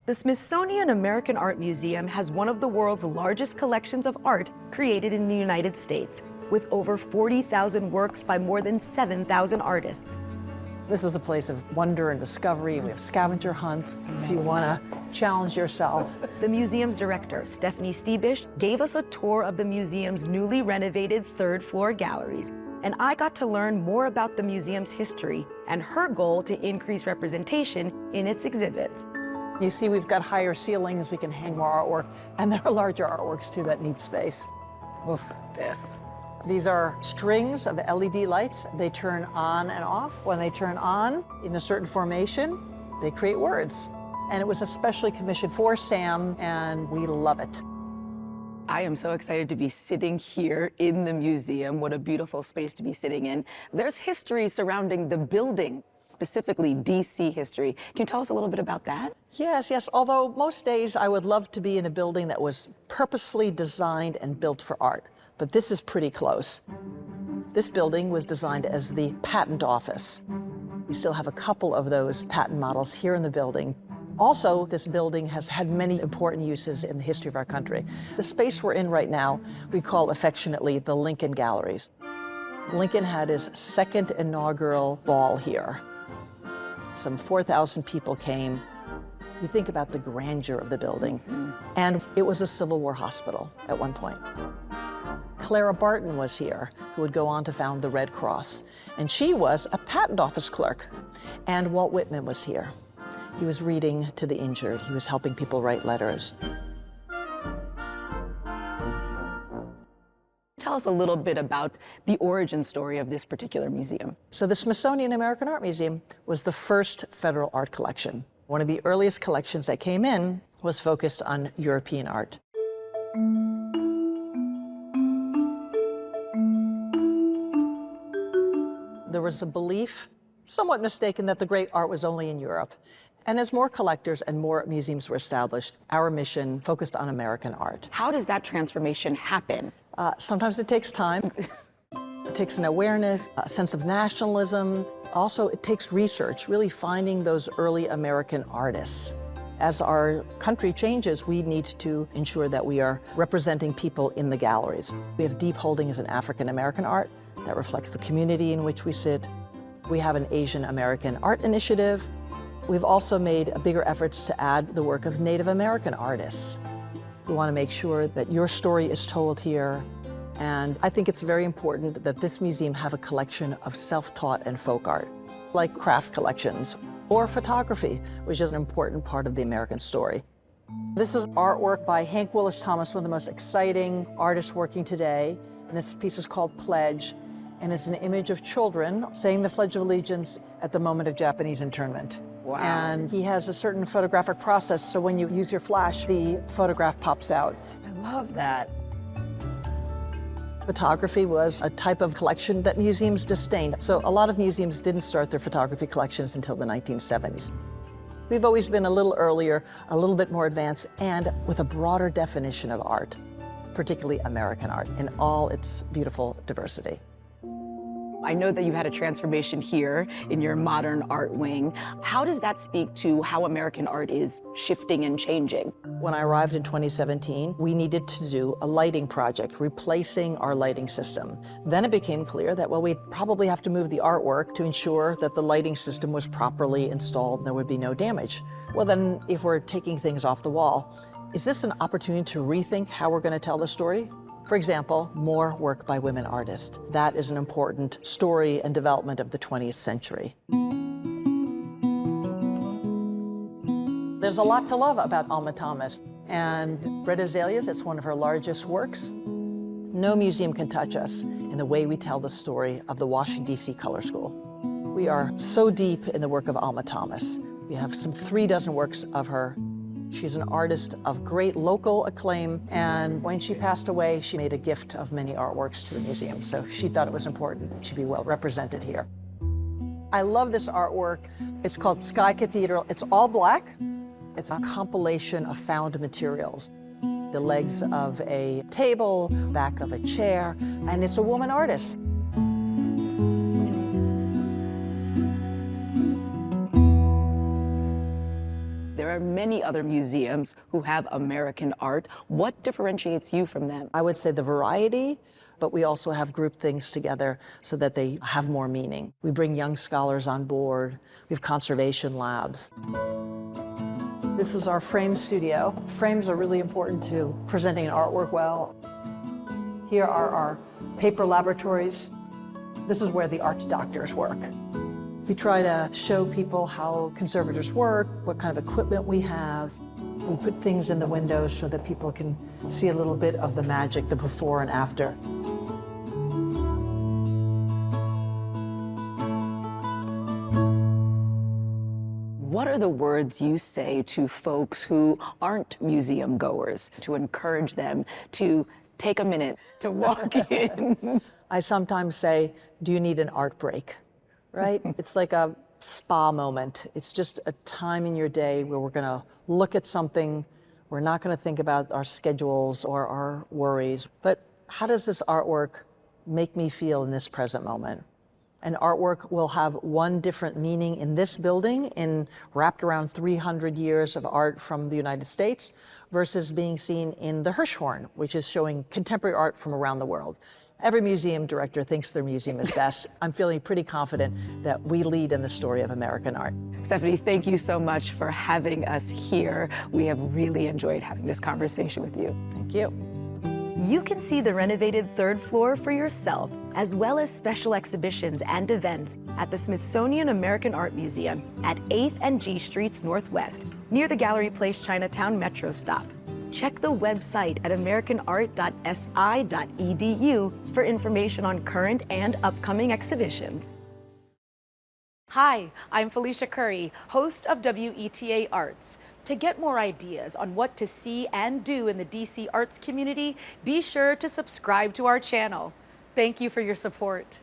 The Smithsonian American Art Museum has one of the world's largest collections of art created in the United States, with over 40,000 works by more than 7,000 artists. This is a place of wonder and discovey. We have scavenger hunts if you want to challenge yourself. The museum's director, Stephanie Stiebisch, gave us a tour of the museum's newly renovated third-floor galleries, and I got to learn more about the museum's history and her goal to increase representation in its exhibits. You see, we've got higher ceilings, we can hang more artwork, and there are larger artworks too that need space. Oof, this. These are strings of LED lights. They turn on and off. When they turn on in a certain formation, they create words. And it was especially commissioned for Sam, and we love it. I am so excited to be sitting here in the museum. What a beautiful space to be sitting in. There's history surrounding the building, specifically DC history. Can you tell us a little bit about that? Yes. Although most days I would love to be in a building that was purposefully designed and built for art. But this is pretty close. This building was designed as the patent office. We still have a couple of those patent models here in the building. Also, this building has had many important uses in the history of our country. The space we're in right now, we call affectionately the Lincoln Galleries. Lincoln had his second inaugural ball here. Some 4,000 people came. You think about the grandeur of the building. And it was a Civil War hospital at one point. Clara Barton was here, who would go on to found the Red Cross. And she was a patent office clerk. And Walt Whitman was here. He was reading to the injured. He was helping people write letters. Tell us a little bit about the origin story of this particular museum. So the Smithsonian American Art Museum was the first federal art collection. One of the earliest collections that came in was focused on European art. There was a belief, somewhat mistaken, that the great art was only in Europe. And as more collectors and more museums were established, our mission focused on American art. How does that transformation happen? Sometimes it takes time. It takes an awareness, a sense of nationalism. Also, it takes research, really finding those early American artists. As our country changes, we need to ensure that we are representing people in the galleries. We have deep holdings in African American art that reflects the community in which we sit. We have an Asian American art initiative. We've also made bigger efforts to add the work of Native American artists. We want to make sure that your story is told here. And I think it's very important that this museum have a collection of self-taught and folk art, like craft collections or photography, which is an important part of the American story. This is artwork by Hank Willis Thomas, one of the most exciting artists working today. And this piece is called Pledge, and it's an image of children saying the Pledge of Allegiance at the moment of Japanese internment. Wow. And he has a certain photographic process, so when you use your flash, the photograph pops out. I love that. Photography was a type of collection that museums disdained. So a lot of museums didn't start their photography collections until the 1970s. We've always been a little earlier, a little bit more advanced, and with a broader definition of art, particularly American art, in all its beautiful diversity. I know that you had a transformation here in your modern art wing. How does that speak to how American art is shifting and changing? When I arrived in 2017, we needed to do a lighting project, replacing our lighting system. Then it became clear that, well, we'd probably have to move the artwork to ensure that the lighting system was properly installed and there would be no damage. Well, then, if we're taking things off the wall, is this an opportunity to rethink how we're going to tell the story? For example, more work by women artists. That is an important story and development of the 20th century. There's a lot to love about Alma Thomas. And Red Azaleas, it's one of her largest works. No museum can touch us in the way we tell the story of the Washington, D.C. Color School. We are so deep in the work of Alma Thomas. We have some 36 works of her. She's an artist of great local acclaim, and when she passed away, she made a gift of many artworks to the museum, so she thought it was important that she be well represented here. I love this artwork. It's called Sky Cathedral. It's all black. It's a compilation of found materials. The legs of a table, back of a chair, and it's a woman artist. There are are many other museums who have American art. What differentiates you from them? I would say the variety, but we also have grouped things together so that they have more meaning. We bring young scholars on board. We have conservation labs. This is our frame studio. Frames are really important to presenting an artwork well. Here are our paper laboratories. This is where the art doctors work. We try to show people how conservators work, what kind of equipment we have. We put things in the windows so that people can see a little bit of the magic, the before and after. What are the words you say to folks who aren't museum goers to encourage them to take a minute to walk in? I sometimes say, do you need an art break? Right? It's like a spa moment. It's just a time in your day where we're going to look at something. We're not going to think about our schedules or our worries. But how does this artwork make me feel in this present moment? An artwork will have one different meaning in this building, wrapped around 300 years of art from the United States, versus being seen in the Hirshhorn, which is showing contemporary art from around the world. Every museum director thinks their museum is best. I'm feeling pretty confident that we lead in the story of American art. Stephanie, thank you so much for having us here. We have really enjoyed having this conversation with you. Thank you. You can see the renovated third floor for yourself, as well as special exhibitions and events at the Smithsonian American Art Museum at 8th and G Streets Northwest, near the Gallery Place Chinatown Metro stop. Check the website at americanart.si.edu for information on current and upcoming exhibitions. Hi, I'm Felicia Curry, host of WETA Arts. To get more ideas on what to see and do in the DC arts community, be sure to subscribe to our channel. Thank you for your support.